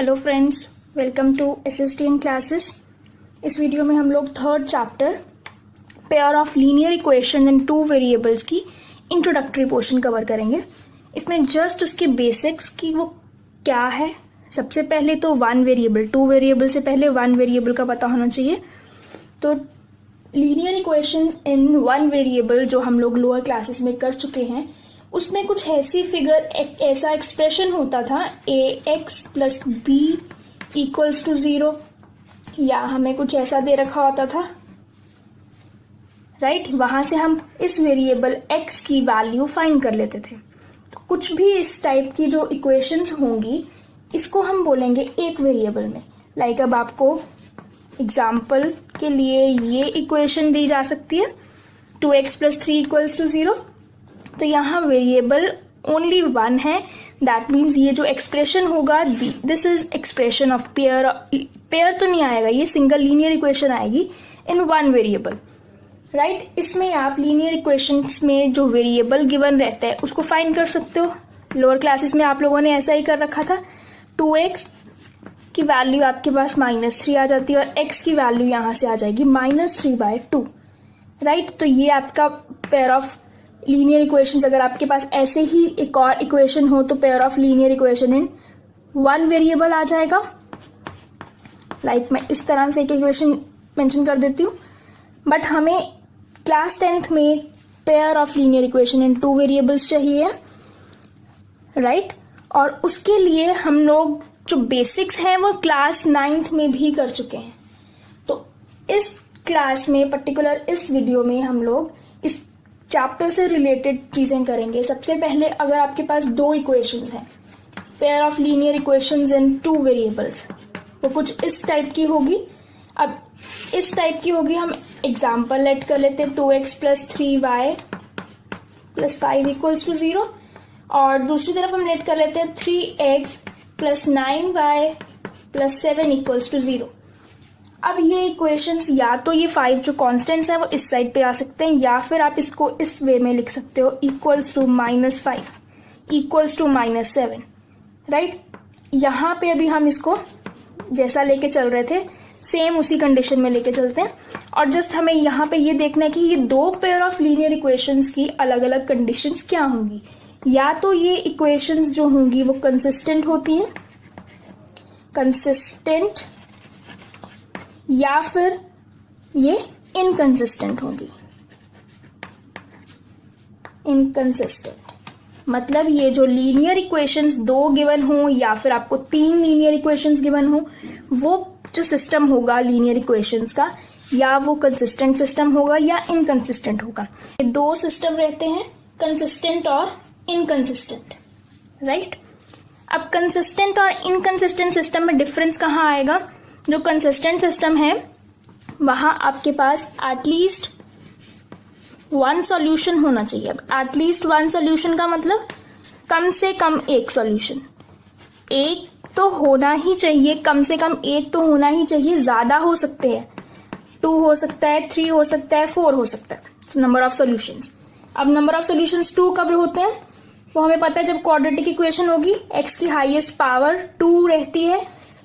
Hello friends, welcome to SSTN classes. इस video में हम लोग third chapter pair of linear equation in two variables की introductory portion cover करेंगे। इसमें जस्ट उसके बेसिक्स की वो क्या है। सबसे पहले तो वन वेरिएबल, टू वेरिएबल से पहले वन वेरिएबल का पता होना चाहिए। तो linear equation in one variable जो हम लोग लोअर क्लासेस में कर चुके हैं, उसमें कुछ ऐसी फिगर, एक ऐसा एक्सप्रेशन होता था ax plus b equals to 0, या हमें कुछ ऐसा दे रखा होता था, राइट। वहां से हम इस वेरिएबल x की वैल्यू फाइंड कर लेते थे। तो कुछ भी इस टाइप की जो इक्वेशंस होंगी, इसको हम बोलेंगे एक वेरिएबल में। लाइक अब आपको एग्जाम्पल के लिए ये इक्वेशन दी जा सकती है 2x प्लस 3 इक्वल्स टू 0। तो यहाँ वेरिएबल ओनली वन है, दैट मीन्स ये जो एक्सप्रेशन होगा, this is expression of pair. Pair तो नहीं आएगा, ये सिंगल लीनियर इक्वेशन आएगी इन वन वेरिएबल, राइट। इसमें आप लीनियर इक्वेशंस में जो वेरिएबल गिवन रहता है उसको फाइंड कर सकते हो। लोअर क्लासेस में आप लोगों ने ऐसा ही कर रखा था। 2x की वैल्यू आपके पास -3 आ जाती है और x की वैल्यू यहां से आ जाएगी -3/2, राइट। तो ये आपका पेयर ऑफ लीनियर इक्वेशंस। अगर आपके पास ऐसे ही एक और इक्वेशन हो तो pair of linear equation in one variable आ जाएगा। लाइक मैं इस तरह से एक इक्वेशन मेंशन कर देती हूँ, बट हमें क्लास 10th में pair of linear equation in two variables चाहिए, राइट। और उसके लिए हम लोग जो बेसिक्स हैं वो क्लास 9th में भी कर चुके हैं। तो इस क्लास में, पर्टिकुलर इस वीडियो में, हम लोग इस चैप्टर से रिलेटेड चीजें करेंगे। सबसे पहले, अगर आपके पास दो इक्वेशंस हैं, pair of linear equations in two variables, वो कुछ इस टाइप की होगी। अब इस टाइप की होगी, हम एग्जांपल लेट कर लेते हैं 2x plus 3y plus 5 equals to 0, और दूसरी तरफ हम लेट कर लेते हैं 3x plus 9y plus 7 equals to 0। अब ये इक्वेशंस, या तो ये 5 जो कॉन्स्टेंट्स हैं वो इस साइड पे आ सकते हैं, या फिर आप इसको इस वे में लिख सकते हो, equals to -5 equals to -7, right. यहाँ पे अभी हम इसको जैसा लेके चल रहे थे सेम उसी कंडीशन में लेके चलते हैं। और जस्ट हमें यहाँ पे ये देखना है कि ये दो पेयर ऑफ लीनियर इक्वेशंस की अलग अलग कंडीशंस क्या होंगी। या तो ये इक्वेशंस जो होंगी वो कंसिस्टेंट होती हैं, कंसिस्टेंट, या फिर ये इनकंसिस्टेंट होंगी। इनकंसिस्टेंट मतलब ये जो लीनियर इक्वेशंस दो गिवन हो, या फिर आपको 3 लीनियर इक्वेशंस गिवन हो, वो जो सिस्टम होगा लीनियर इक्वेशंस का, या वो कंसिस्टेंट सिस्टम होगा या इनकंसिस्टेंट होगा। ये दो सिस्टम रहते हैं, कंसिस्टेंट और इनकंसिस्टेंट, राइट। अब कंसिस्टेंट और इनकंसिस्टेंट सिस्टम में डिफरेंस कहाँ आएगा। जो कंसिस्टेंट सिस्टम है वहां आपके पास एटलीस्ट वन सॉल्यूशन होना चाहिए। अब एटलीस्ट वन सॉल्यूशन का मतलब कम से कम एक सॉल्यूशन, एक तो होना ही चाहिए, कम से कम एक तो होना ही चाहिए। ज्यादा हो सकते हैं, 2 हो सकता है, 3 हो सकता है, 4 हो सकता है, नंबर ऑफ सॉल्यूशंस। अब नंबर ऑफ सॉल्यूशंस 2 कब होते हैं, वो हमें पता है जब क्वाड्रेटिक इक्वेशन होगी, x की हाईएस्ट पावर 2 रहती है,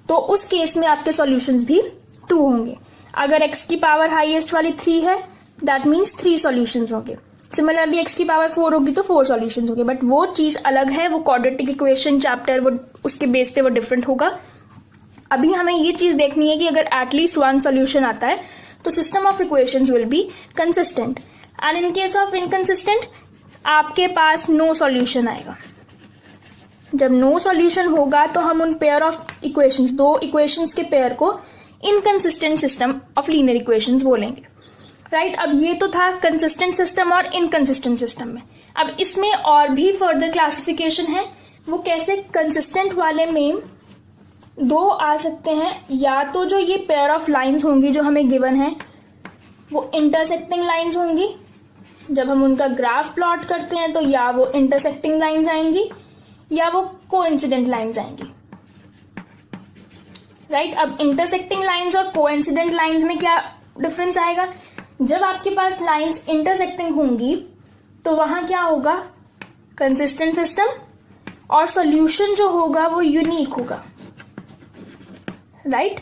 तो उस केस में आपके सॉल्यूशंस भी 2 होंगे। अगर x की पावर हाईएस्ट वाली 3 है, दैट मीन्स 3 सॉल्यूशंस होंगे। सिमिलरली x की पावर 4 होगी तो 4 सॉल्यूशंस होंगे, बट वो चीज अलग है, वो क्वाड्रेटिक इक्वेशन चैप्टर, वो उसके बेस पे वो डिफरेंट होगा। अभी हमें ये चीज देखनी है कि अगर एटलीस्ट वन सॉल्यूशन आता है तो system of equations will be consistent, and in case of inconsistent आपके पास नो सॉल्यूशन आएगा। जब नो सॉल्यूशन होगा तो हम उन पेयर ऑफ इक्वेशंस, दो इक्वेशंस के पेयर को inconsistent system of linear equations बोलेंगे, राइट। अब ये तो था कंसिस्टेंट सिस्टम और इनकंसिस्टेंट सिस्टम में। अब इसमें और भी फर्दर क्लासिफिकेशन है। वो कैसे, कंसिस्टेंट वाले में 2 आ सकते हैं, या तो जो ये पेयर ऑफ लाइंस होंगी जो हमें गिवन है वो इंटरसेक्टिंग लाइंस होंगी। जब हम उनका ग्राफ प्लॉट करते हैं तो या वो इंटरसेक्टिंग लाइंस आएंगी या वो कोइंसिडेंट लाइंस आएंगी, राइट। अब इंटरसेक्टिंग लाइंस और कोइंसिडेंट लाइंस में क्या डिफरेंस आएगा। जब आपके पास लाइंस इंटरसेक्टिंग होंगी तो वहां क्या होगा, कंसिस्टेंट सिस्टम, और सॉल्यूशन जो होगा वो यूनिक होगा। राइट।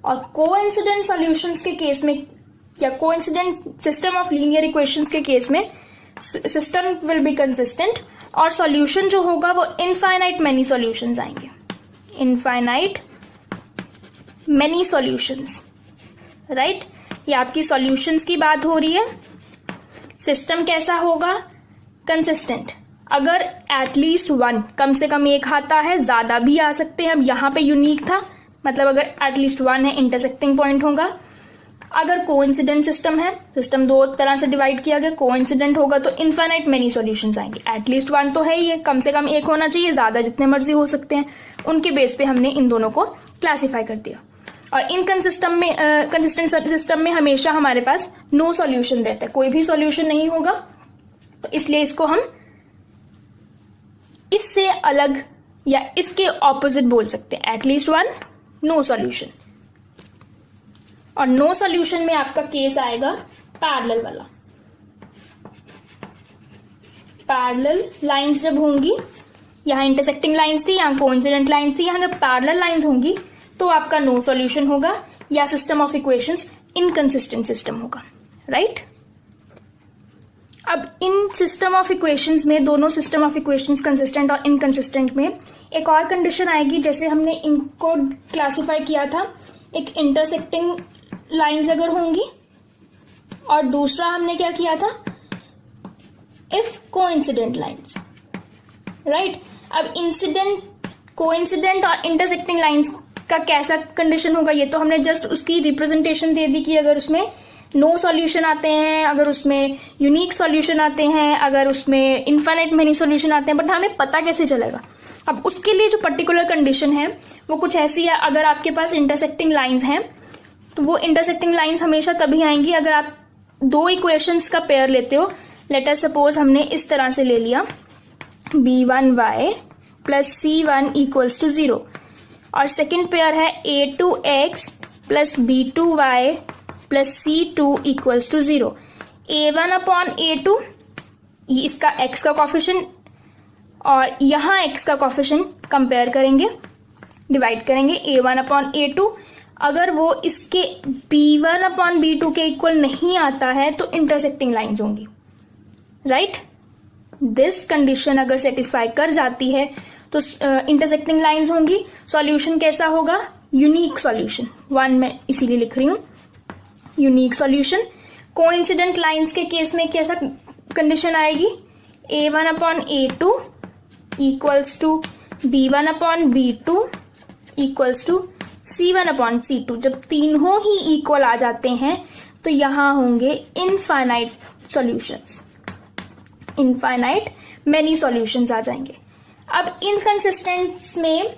और कोइंसिडेंट सॉल्यूशंस के केस में या coincident system of linear equations के केस में सिस्टम विल बी कंसिस्टेंट और सॉल्यूशन जो होगा वो इनफाइनाइट मैनी सॉल्यूशंस आएंगे, इनफाइनाइट मैनी सॉल्यूशंस, राइट। ये आपकी सॉल्यूशंस की बात हो रही है। सिस्टम कैसा होगा? कंसिस्टेंट। अगर एटलीस्ट वन, कम से कम एक आता है, ज्यादा भी आ सकते हैं। अब यहां पे यूनिक था, मतलब अगर एटलीस्ट वन है, इंटरसेक्टिंग पॉइंट होगा। अगर कोइंसिडेंट सिस्टम है, सिस्टम दो तरह से डिवाइड किया गया, कोइंसिडेंट होगा तो इनफाइनाइट मेनी सॉल्यूशंस आएंगे। एटलीस्ट वन तो है ही, कम से कम एक होना चाहिए, ज्यादा जितने मर्जी हो सकते हैं। उनके बेस पे हमने इन दोनों को क्लासिफाई कर दिया। और कंसिस्टेंट सिस्टम में हमेशा हमारे पास नो सॉल्यूशन रहता है, कोई भी सॉल्यूशन नहीं होगा। तो इसलिए इसको हम इससे अलग या इसके ऑपोजिट बोल सकते हैं, एटलीस्ट वन, नो सॉल्यूशन। और नो सॉल्यूशन में आपका केस आएगा पैरेलल वाला। पैरेलल लाइंस जब होंगी, यहां इंटरसेक्टिंग लाइंस थी, यहां कोइंसिडेंट लाइंस थी, यहां जब पैरेलल लाइंस होंगी तो आपका नो सॉल्यूशन होगा या system of equations inconsistent system होगा, राइट। अब इन सिस्टम ऑफ इक्वेशंस में, दोनों सिस्टम ऑफ इक्वेशंस कंसिस्टेंट और इनकंसिस्टेंट में एक और कंडीशन आएगी। जैसे हमने इनको क्लासिफाई किया था, एक इंटरसेक्टिंग लाइंस अगर होंगी और दूसरा हमने क्या किया था, इफ कोइंसिडेंट लाइंस, राइट। अब कोइंसिडेंट और इंटरसेक्टिंग लाइंस का कैसा कंडीशन होगा, ये तो हमने जस्ट उसकी रिप्रेजेंटेशन दे दी कि अगर उसमें नो सॉल्यूशन आते हैं, अगर उसमें यूनिक सॉल्यूशन आते हैं, अगर उसमें इनफाइनाइट मेनी सॉल्यूशन आते हैं, बट हमें पता कैसे चलेगा। अब उसके लिए जो पर्टिकुलर कंडीशन है वो कुछ ऐसी है, अगर आपके पास इंटरसेक्टिंग लाइंस हैं तो वो इंटरसेक्टिंग लाइंस हमेशा तभी आएंगी अगर आप दो इक्वेशंस का पेयर लेते हो। लेट अस सपोज हमने इस तरह से ले लिया b1y plus c1 equals to 0 और सेकेंड पेयर है a2x plus b2y plus c2 equals to 0। a1 upon a2 ये इसका x का कॉफिशिएंट और यहां x का कॉफिशिएंट कंपेयर करेंगे, डिवाइड करेंगे a1 अपॉन a2। अगर वो इसके b1 अपॉन b2 के इक्वल नहीं आता है तो इंटरसेक्टिंग लाइंस होंगी, राइट। दिस कंडीशन अगर सेटिस्फाई कर जाती है तो इंटरसेक्टिंग लाइंस होंगी। सॉल्यूशन कैसा होगा? यूनिक सॉल्यूशन, वन में इसीलिए लिख रही हूं, यूनिक सॉल्यूशन। कोइंसिडेंट लाइंस के केस में कैसा कंडीशन आएगी? a1 upon a2 equals to b1 upon b2 equals to c1 upon c2। जब तीनों ही इक्वल आ जाते हैं तो यहां होंगे infinite solutions, infinite many solutions आ जाएंगे। अब इनकंसिस्टेंट में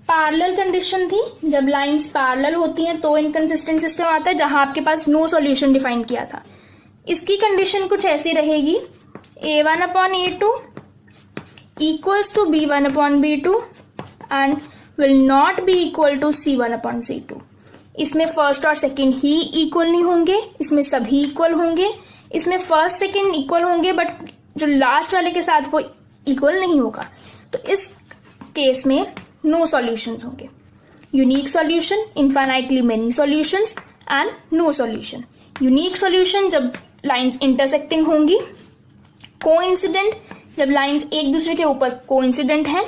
पैरेलल कंडीशन थी, जब लाइंस पैरेलल होती हैं तो इनकंसिस्टेंट सिस्टम आता है, जहां आपके पास नो सॉल्यूशन डिफाइन किया था। इसकी कंडीशन कुछ ऐसी रहेगी, a1 upon a2 equals to b1 upon b2 and will not be equal to c1 upon c2। इसमें फर्स्ट और सेकेंड ही इक्वल नहीं होंगे, इसमें सभी इक्वल होंगे। इसमें फर्स्ट सेकेंड इक्वल होंगे बट जो लास्ट वाले के साथ वो इक्वल नहीं होगा। तो इस केस में नो सॉल्यूशंस होंगे, unique solution, infinitely many solutions and no solution. Unique solution जब लाइंस इंटरसेक्टिंग होंगी, कोइंसिडेंट जब लाइंस एक दूसरे के ऊपर कोइंसिडेंट है,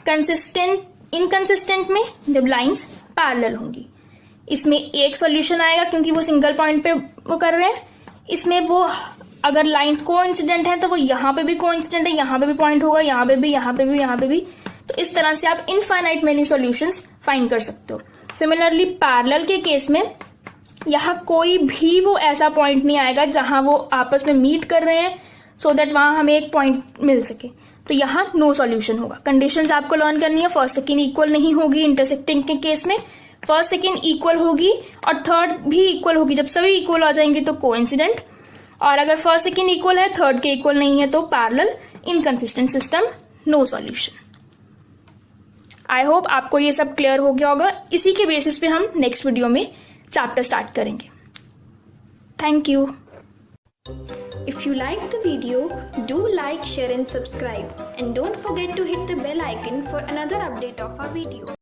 कंसिस्टेंट इनकंसिस्टेंट में जब लाइंस पैरेलल होंगी। इसमें एक सॉल्यूशन आएगा क्योंकि वो सिंगल पॉइंट पे वो कर रहे हैं। इसमें वो अगर लाइंस कोइंसिडेंट है तो वो यहाँ पे भी कोइंसिडेंट है, यहाँ पे भी पॉइंट होगा, यहाँ पे भी, यहाँ पे भी, यहाँ पे भी। तो इस तरह से आप इनफाइनाइट मेनी सॉल्यूशंस फाइंड कर सकते हो। सिमिलरली पैरेलल के केस में यहाँ कोई भी वो ऐसा पॉइंट नहीं आएगा जहां वो आपस में मीट कर रहे हैं सो दैट वहां हमें एक पॉइंट मिल सके। तो यहाँ नो सॉल्यूशन होगा। कंडीशंस आपको लर्न करनी है, फर्स्ट सेकेंड इक्वल नहीं होगी इंटरसेक्टिंग के केस में, फर्स्ट सेकेंड इक्वल होगी और थर्ड भी इक्वल होगी। जब सभी इक्वल आ जाएंगे तो कोइंसिडेंट, और अगर फर्स्ट सेकेंड इक्वल है थर्ड के इक्वल नहीं है तो parallel, inconsistent system, no solution. I hope आपको ये सब क्लियर हो गया होगा। इसी के बेसिस पे हम नेक्स्ट वीडियो में चैप्टर स्टार्ट करेंगे। Thank you. If you like the video, do like, share and subscribe, and don't forget to hit the bell icon for another update of our video.